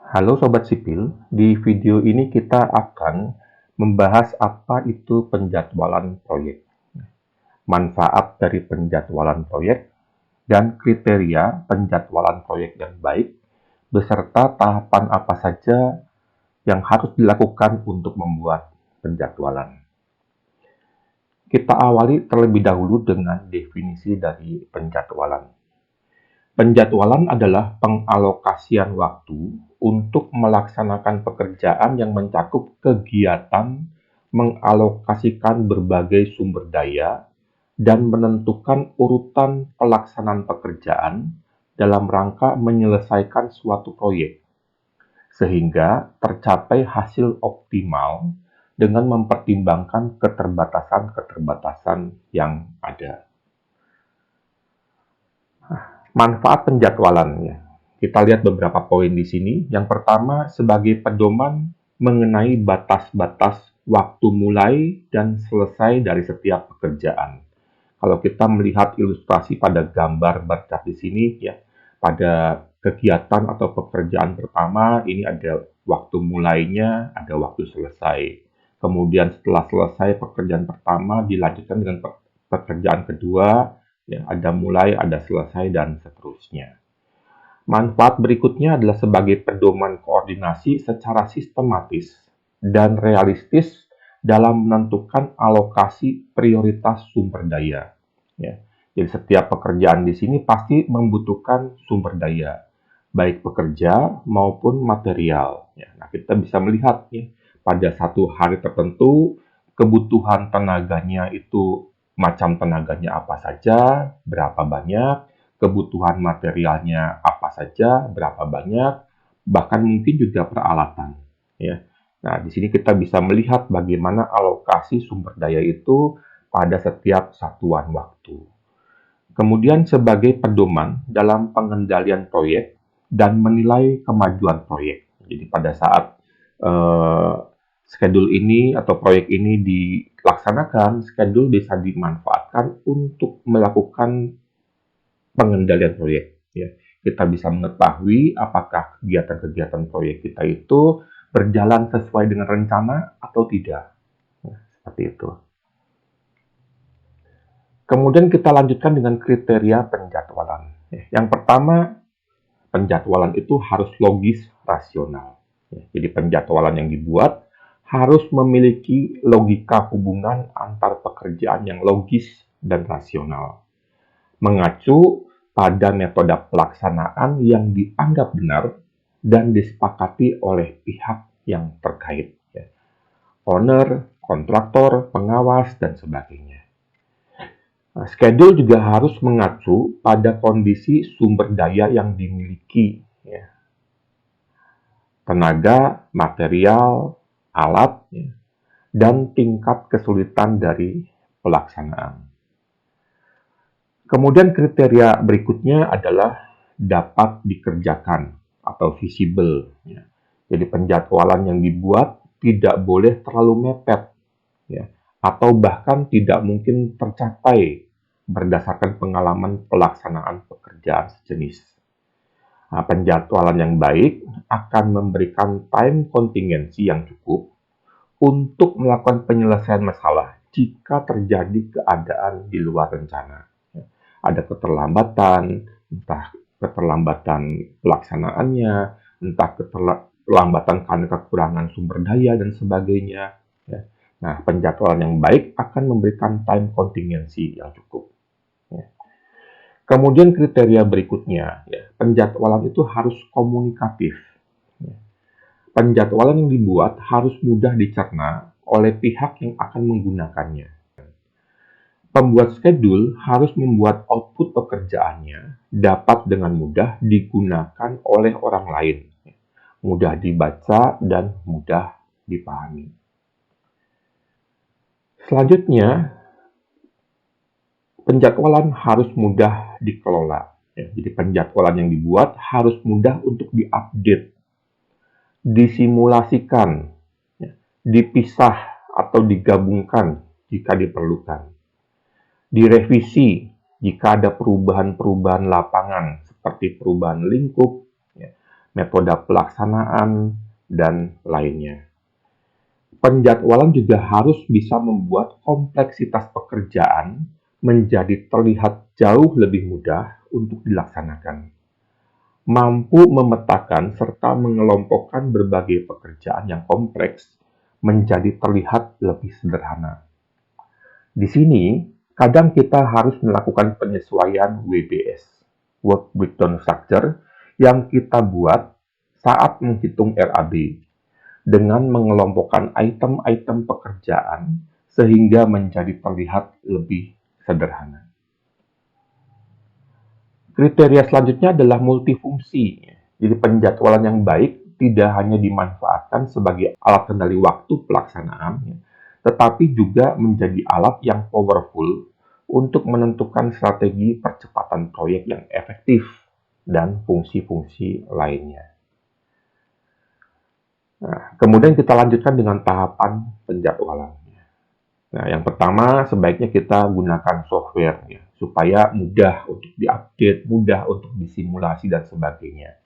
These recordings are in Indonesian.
Halo Sobat Sipil, di video ini kita akan membahas apa itu penjadwalan proyek, manfaat dari penjadwalan proyek, dan kriteria penjadwalan proyek yang baik, beserta tahapan apa saja yang harus dilakukan untuk membuat penjadwalan. Kita awali terlebih dahulu dengan definisi dari penjadwalan. Penjadwalan adalah pengalokasian waktu untuk melaksanakan pekerjaan yang mencakup kegiatan, mengalokasikan berbagai sumber daya, dan menentukan urutan pelaksanaan pekerjaan dalam rangka menyelesaikan suatu proyek, sehingga tercapai hasil optimal dengan mempertimbangkan keterbatasan-keterbatasan yang ada. Manfaat penjadwalannya. Kita lihat beberapa poin di sini. Yang pertama, sebagai pedoman mengenai batas-batas waktu mulai dan selesai dari setiap pekerjaan. Kalau kita melihat ilustrasi pada gambar bercat di sini, ya, pada kegiatan atau pekerjaan pertama, ini ada waktu mulainya, ada waktu selesai. Kemudian setelah selesai pekerjaan pertama, dilanjutkan dengan pekerjaan kedua, ya, ada mulai, ada selesai, dan seterusnya. Manfaat berikutnya adalah sebagai pedoman koordinasi secara sistematis dan realistis dalam menentukan alokasi prioritas sumber daya. Ya. Jadi setiap pekerjaan di sini pasti membutuhkan sumber daya, baik pekerja maupun material. Ya. Nah, kita bisa melihat ya, pada satu hari tertentu kebutuhan tenaganya itu macam tenaganya apa saja, berapa banyak, kebutuhan materialnya apa saja, berapa banyak, bahkan mungkin juga peralatan. Ya. Nah, di sini kita bisa melihat bagaimana alokasi sumber daya itu pada setiap satuan waktu. Kemudian sebagai pedoman dalam pengendalian proyek dan menilai kemajuan proyek. Jadi pada saat schedule ini atau proyek ini dilaksanakan, schedule bisa dimanfaatkan untuk melakukan pengendalian proyek. Ya. Kita bisa mengetahui apakah kegiatan-kegiatan proyek kita itu berjalan sesuai dengan rencana atau tidak. Nah, seperti itu. Kemudian kita lanjutkan dengan kriteria penjadwalan. Yang pertama, penjadwalan itu harus logis, rasional. Jadi penjadwalan yang dibuat harus memiliki logika hubungan antar pekerjaan yang logis dan rasional, mengacu pada metode pelaksanaan yang dianggap benar dan disepakati oleh pihak yang terkait, owner, kontraktor, pengawas, dan sebagainya. Nah, schedule juga harus mengacu pada kondisi sumber daya yang dimiliki, ya. Tenaga, material, alat, ya, dan tingkat kesulitan dari pelaksanaan. Kemudian kriteria berikutnya adalah dapat dikerjakan atau visible. Ya. Jadi penjadwalan yang dibuat tidak boleh terlalu mepet, ya, atau bahkan tidak mungkin tercapai berdasarkan pengalaman pelaksanaan pekerjaan sejenis. Nah, penjadwalan yang baik akan memberikan time contingency yang cukup untuk melakukan penyelesaian masalah jika terjadi keadaan di luar rencana. Ada keterlambatan, entah keterlambatan pelaksanaannya, entah keterlambatan karena kekurangan sumber daya dan sebagainya. Ya. Nah, penjadwalan yang baik akan memberikan time contingency yang cukup. Ya. Kemudian kriteria berikutnya, ya, penjadwalan itu harus komunikatif. Ya. Penjadwalan yang dibuat harus mudah dicerna oleh pihak yang akan menggunakannya. Pembuat schedule harus membuat output pekerjaannya dapat dengan mudah digunakan oleh orang lain, mudah dibaca dan mudah dipahami. Selanjutnya, penjadwalan harus mudah dikelola. Jadi penjadwalan yang dibuat harus mudah untuk diupdate, disimulasikan, dipisah atau digabungkan jika diperlukan. Direvisi jika ada perubahan-perubahan lapangan seperti perubahan lingkup, ya, metode pelaksanaan, dan lainnya. Penjadwalan juga harus bisa membuat kompleksitas pekerjaan menjadi terlihat jauh lebih mudah untuk dilaksanakan. Mampu memetakan serta mengelompokkan berbagai pekerjaan yang kompleks menjadi terlihat lebih sederhana. Di sini, kadang kita harus melakukan penyesuaian WBS, Work Breakdown Structure, yang kita buat saat menghitung RAB, dengan mengelompokkan item-item pekerjaan sehingga menjadi terlihat lebih sederhana. Kriteria selanjutnya adalah multifungsi. Jadi penjadwalan yang baik tidak hanya dimanfaatkan sebagai alat kendali waktu pelaksanaan, tetapi juga menjadi alat yang powerful untuk menentukan strategi percepatan proyek yang efektif dan fungsi-fungsi lainnya. Nah, kemudian kita lanjutkan dengan tahapan penjadwalan. Nah, yang pertama sebaiknya kita gunakan software ya, supaya mudah untuk diupdate, mudah untuk disimulasi dan sebagainya.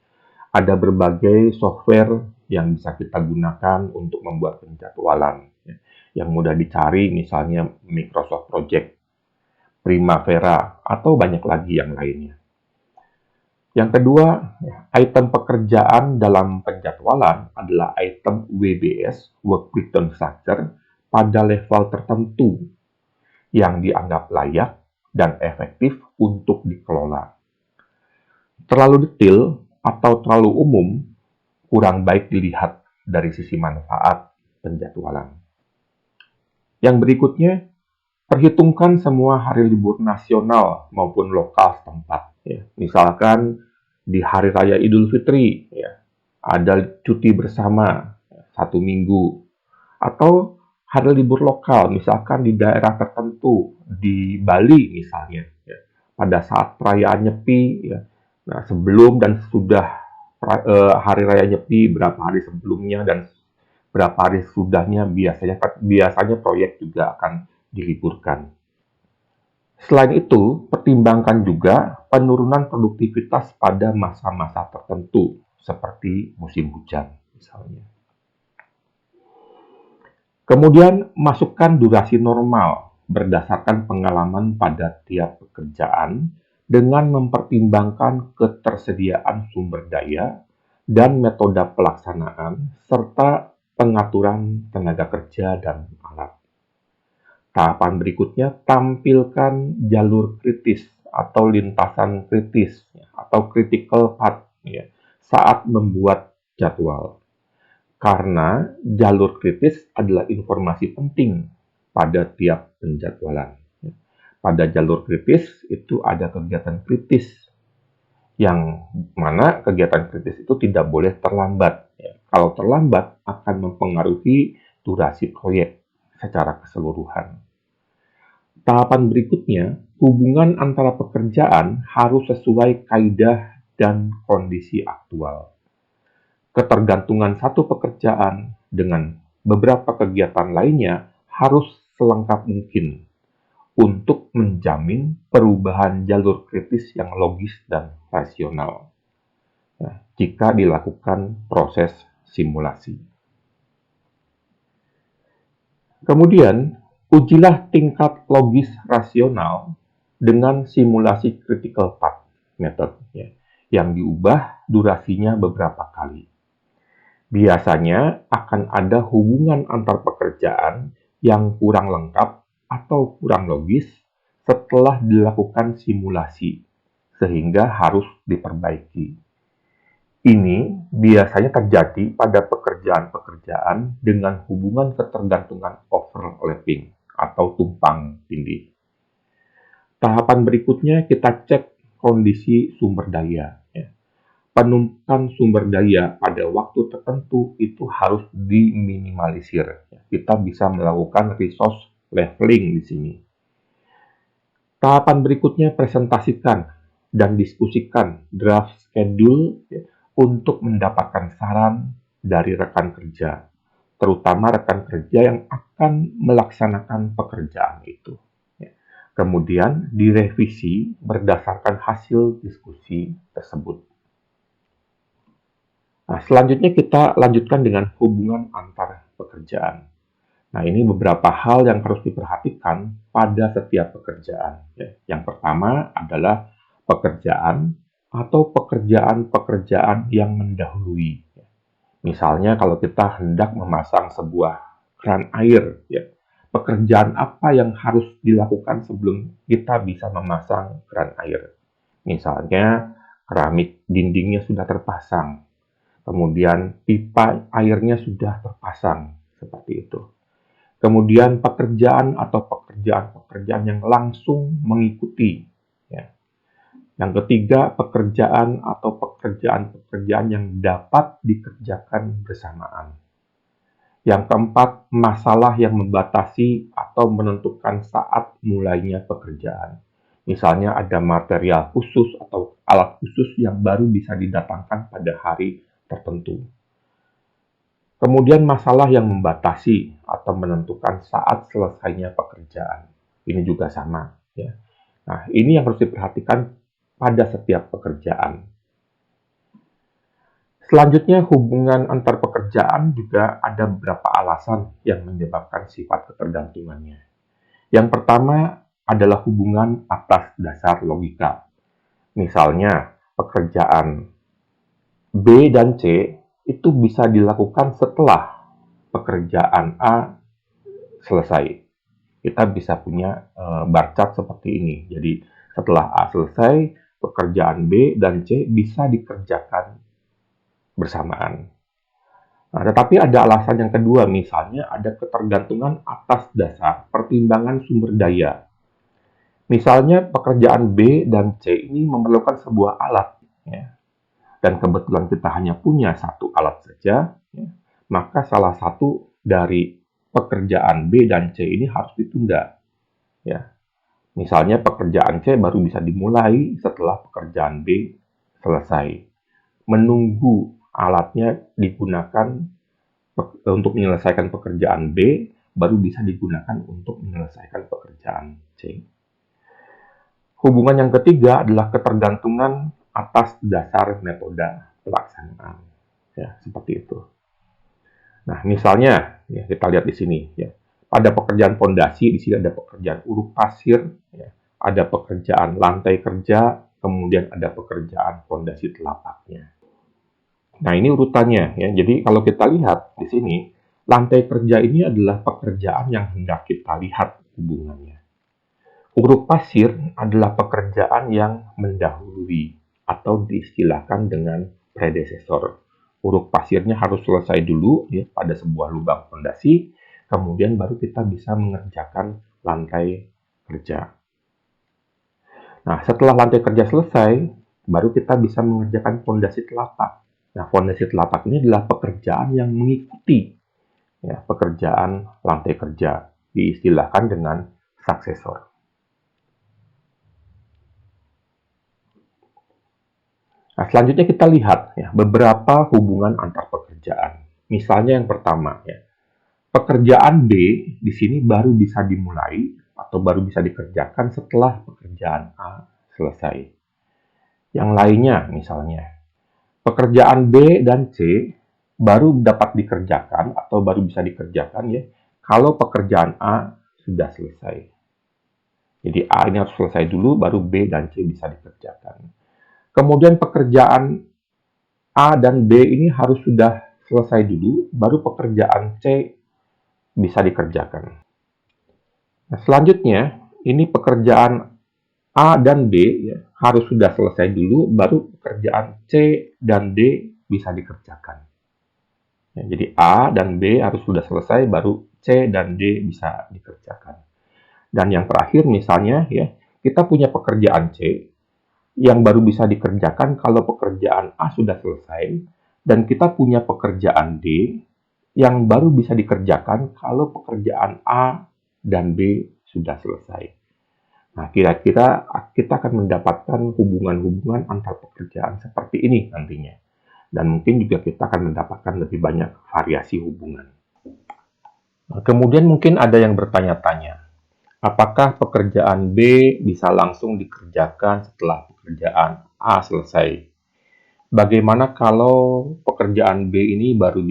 Ada berbagai software yang bisa kita gunakan untuk membuat penjadwalan. Ya. Yang mudah dicari misalnya Microsoft Project, Primavera, atau banyak lagi yang lainnya. Yang kedua, item pekerjaan dalam penjadwalan adalah item WBS, Work Breakdown Structure, pada level tertentu yang dianggap layak dan efektif untuk dikelola. Terlalu detail atau terlalu umum kurang baik dilihat dari sisi manfaat penjadwalan. Yang berikutnya, perhitungkan semua hari libur nasional maupun lokal setempat. Ya. Misalkan di Hari Raya Idul Fitri, ya, ada cuti bersama 1 minggu, atau hari libur lokal, misalkan di daerah tertentu, di Bali misalnya, ya, pada saat perayaan Nyepi, ya, nah, sebelum dan sudah Hari Raya Nyepi, berapa hari sebelumnya dan berapa hari sudahnya biasanya proyek juga akan diliburkan. Selain itu, pertimbangkan juga penurunan produktivitas pada masa-masa tertentu, seperti musim hujan misalnya. Kemudian, masukkan durasi normal berdasarkan pengalaman pada tiap pekerjaan dengan mempertimbangkan ketersediaan sumber daya dan metode pelaksanaan serta pengaturan tenaga kerja dan alat. Tahapan berikutnya, tampilkan jalur kritis atau lintasan kritis atau critical path ya, saat membuat jadwal. Karena jalur kritis adalah informasi penting pada tiap penjadwalan. Pada jalur kritis itu ada kegiatan kritis yang mana kegiatan kritis itu tidak boleh terlambat. Kalau terlambat akan mempengaruhi durasi proyek secara keseluruhan. Tahapan berikutnya, hubungan antara pekerjaan harus sesuai kaidah dan kondisi aktual. Ketergantungan satu pekerjaan dengan beberapa kegiatan lainnya harus selengkap mungkin untuk menjamin perubahan jalur kritis yang logis dan rasional jika dilakukan proses simulasi. Kemudian, ujilah tingkat logis rasional dengan simulasi critical path method yang diubah durasinya beberapa kali. Biasanya akan ada hubungan antar pekerjaan yang kurang lengkap atau kurang logis setelah dilakukan simulasi, sehingga harus diperbaiki. Ini biasanya terjadi pada pekerjaan-pekerjaan dengan hubungan ketergantungan overlapping atau tumpang tindih. Tahapan berikutnya kita cek kondisi sumber daya. Penumpukan sumber daya pada waktu tertentu itu harus diminimalisir. Kita bisa melakukan resource leveling di sini. Tahapan berikutnya presentasikan dan diskusikan draft schedule untuk mendapatkan saran dari rekan kerja, terutama rekan kerja yang akan melaksanakan pekerjaan itu. Kemudian direvisi berdasarkan hasil diskusi tersebut. Nah, selanjutnya kita lanjutkan dengan hubungan antar pekerjaan. Nah, ini beberapa hal yang harus diperhatikan pada setiap pekerjaan. Ya. Yang pertama adalah pekerjaan atau pekerjaan-pekerjaan yang mendahului. Misalnya kalau kita hendak memasang sebuah keran air, ya, pekerjaan apa yang harus dilakukan sebelum kita bisa memasang keran air? Misalnya keramik dindingnya sudah terpasang, kemudian pipa airnya sudah terpasang, seperti itu. Kemudian pekerjaan atau pekerjaan-pekerjaan yang langsung mengikuti. Ya. Yang ketiga, pekerjaan atau pekerjaan-pekerjaan yang dapat dikerjakan bersamaan. Yang keempat, masalah yang membatasi atau menentukan saat mulainya pekerjaan. Misalnya ada material khusus atau alat khusus yang baru bisa didatangkan pada hari tertentu. Kemudian masalah yang membatasi atau menentukan saat selesainya pekerjaan. Ini juga sama. Ya. Nah, ini yang harus diperhatikan pada setiap pekerjaan. Selanjutnya, hubungan antar pekerjaan juga ada beberapa alasan yang menyebabkan sifat ketergantungannya. Yang pertama adalah hubungan atas dasar logika. Misalnya, pekerjaan B dan C itu bisa dilakukan setelah pekerjaan A selesai. Kita bisa punya bar chart seperti ini. Jadi, setelah A selesai, pekerjaan B dan C bisa dikerjakan bersamaan. Nah, tetapi ada alasan yang kedua, misalnya ada ketergantungan atas dasar pertimbangan sumber daya. Misalnya pekerjaan B dan C ini memerlukan sebuah alat, ya, dan kebetulan kita hanya punya satu alat saja, ya, maka salah satu dari pekerjaan B dan C ini harus ditunda. Ya. Misalnya pekerjaan C baru bisa dimulai setelah pekerjaan B selesai. Menunggu alatnya digunakan untuk menyelesaikan pekerjaan B, baru bisa digunakan untuk menyelesaikan pekerjaan C. Hubungan yang ketiga adalah ketergantungan atas dasar metode pelaksanaan. Ya, seperti itu. Nah, misalnya, ya, kita lihat di sini. Ya, pada pekerjaan fondasi, di sini ada pekerjaan uruk pasir, ya, ada pekerjaan lantai kerja, kemudian ada pekerjaan fondasi telapaknya. Nah, ini urutannya ya. Jadi kalau kita lihat di sini, lantai kerja ini adalah pekerjaan yang hendak kita lihat hubungannya. Uruk pasir adalah pekerjaan yang mendahului atau diistilahkan dengan predesesor. Uruk pasirnya harus selesai dulu ya pada sebuah lubang fondasi, kemudian baru kita bisa mengerjakan lantai kerja. Nah, setelah lantai kerja selesai, baru kita bisa mengerjakan fondasi telapak. Nah, fondasi telapak ini adalah pekerjaan yang mengikuti ya, pekerjaan lantai kerja, diistilahkan dengan suksesor. Nah, selanjutnya kita lihat ya, beberapa hubungan antar pekerjaan. Misalnya yang pertama ya, pekerjaan B di sini baru bisa dimulai atau baru bisa dikerjakan setelah pekerjaan A selesai. Yang lainnya misalnya, pekerjaan B dan C baru dapat dikerjakan atau baru bisa dikerjakan ya kalau pekerjaan A sudah selesai. Jadi A ini harus selesai dulu baru B dan C bisa dikerjakan. Kemudian pekerjaan A dan B ini harus sudah selesai dulu baru pekerjaan C bisa dikerjakan. Nah, selanjutnya ini pekerjaan A dan B ya, harus sudah selesai dulu baru pekerjaan C dan D bisa dikerjakan. Ya, jadi A dan B harus sudah selesai, baru C dan D bisa dikerjakan. Dan yang terakhir misalnya ya, kita punya pekerjaan C yang baru bisa dikerjakan kalau pekerjaan A sudah selesai, dan kita punya pekerjaan D yang baru bisa dikerjakan kalau pekerjaan A dan B sudah selesai. Nah, kira-kira kita akan mendapatkan hubungan-hubungan antar pekerjaan seperti ini nantinya. Dan mungkin juga kita akan mendapatkan lebih banyak variasi hubungan. Nah, kemudian mungkin ada yang bertanya-tanya, apakah pekerjaan B bisa langsung dikerjakan setelah pekerjaan A selesai? Bagaimana kalau pekerjaan B ini baru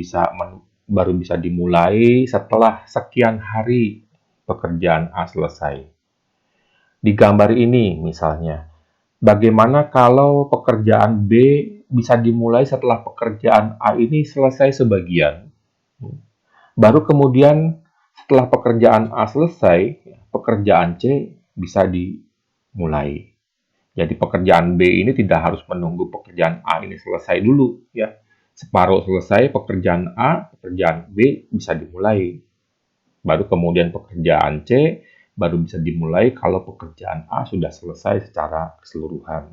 bisa dimulai setelah sekian hari pekerjaan A selesai? Di gambar ini misalnya, bagaimana kalau pekerjaan B bisa dimulai setelah pekerjaan A ini selesai sebagian? Baru kemudian setelah pekerjaan A selesai, pekerjaan C bisa dimulai. Jadi pekerjaan B ini tidak harus menunggu pekerjaan A ini selesai dulu, ya. Separuh selesai pekerjaan A, pekerjaan B bisa dimulai. Baru kemudian pekerjaan C baru bisa dimulai kalau pekerjaan A sudah selesai secara keseluruhan.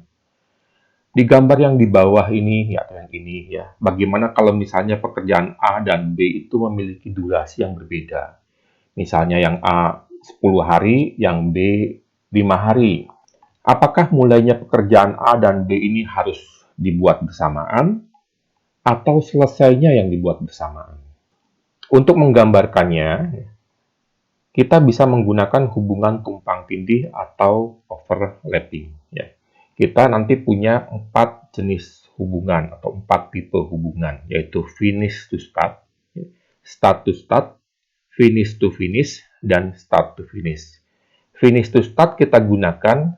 Di gambar yang di bawah ini, ya, atau yang ini, ya, bagaimana kalau misalnya pekerjaan A dan B itu memiliki durasi yang berbeda? Misalnya yang A 10 hari, yang B 5 hari. Apakah mulainya pekerjaan A dan B ini harus dibuat bersamaan atau selesainya yang dibuat bersamaan? Untuk menggambarkannya, kita bisa menggunakan hubungan tumpang tindih atau overlapping. Ya. Kita nanti punya 4 jenis hubungan atau 4 tipe hubungan, yaitu finish to start to start, finish to finish, dan start to finish. Finish to start kita gunakan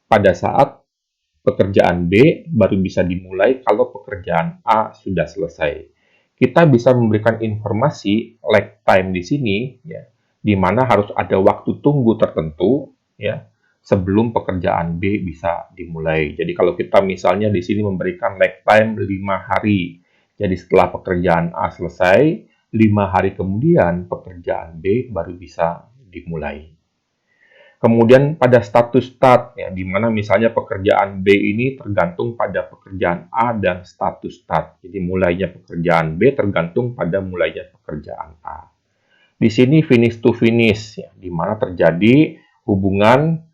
pada saat pekerjaan B baru bisa dimulai kalau pekerjaan A sudah selesai. Kita bisa memberikan informasi lag time di sini, ya, di mana harus ada waktu tunggu tertentu, ya, sebelum pekerjaan B bisa dimulai. Jadi kalau kita misalnya di sini memberikan lag time 5 hari, jadi setelah pekerjaan A selesai, 5 hari kemudian pekerjaan B baru bisa dimulai. Kemudian pada status start, ya, di mana misalnya pekerjaan B ini tergantung pada pekerjaan A dan status start. Jadi mulainya pekerjaan B tergantung pada mulainya pekerjaan A. Di sini finish to finish, ya, di mana terjadi hubungan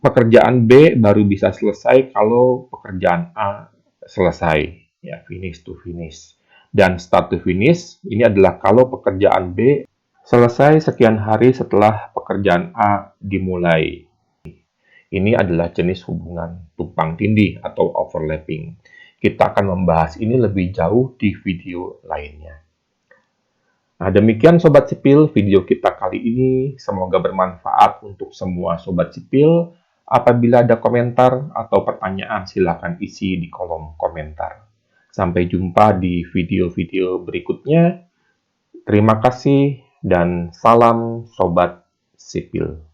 pekerjaan B baru bisa selesai kalau pekerjaan A selesai, ya, finish to finish. Dan start to finish ini adalah kalau pekerjaan B selesai sekian hari setelah pekerjaan A dimulai. Ini adalah jenis hubungan tumpang tindih atau overlapping. Kita akan membahas ini lebih jauh di video lainnya. Nah, demikian Sobat Sipil video kita kali ini. Semoga bermanfaat untuk semua Sobat Sipil. Apabila ada komentar atau pertanyaan, silakan isi di kolom komentar. Sampai jumpa di video-video berikutnya. Terima kasih dan salam Sobat Sipil.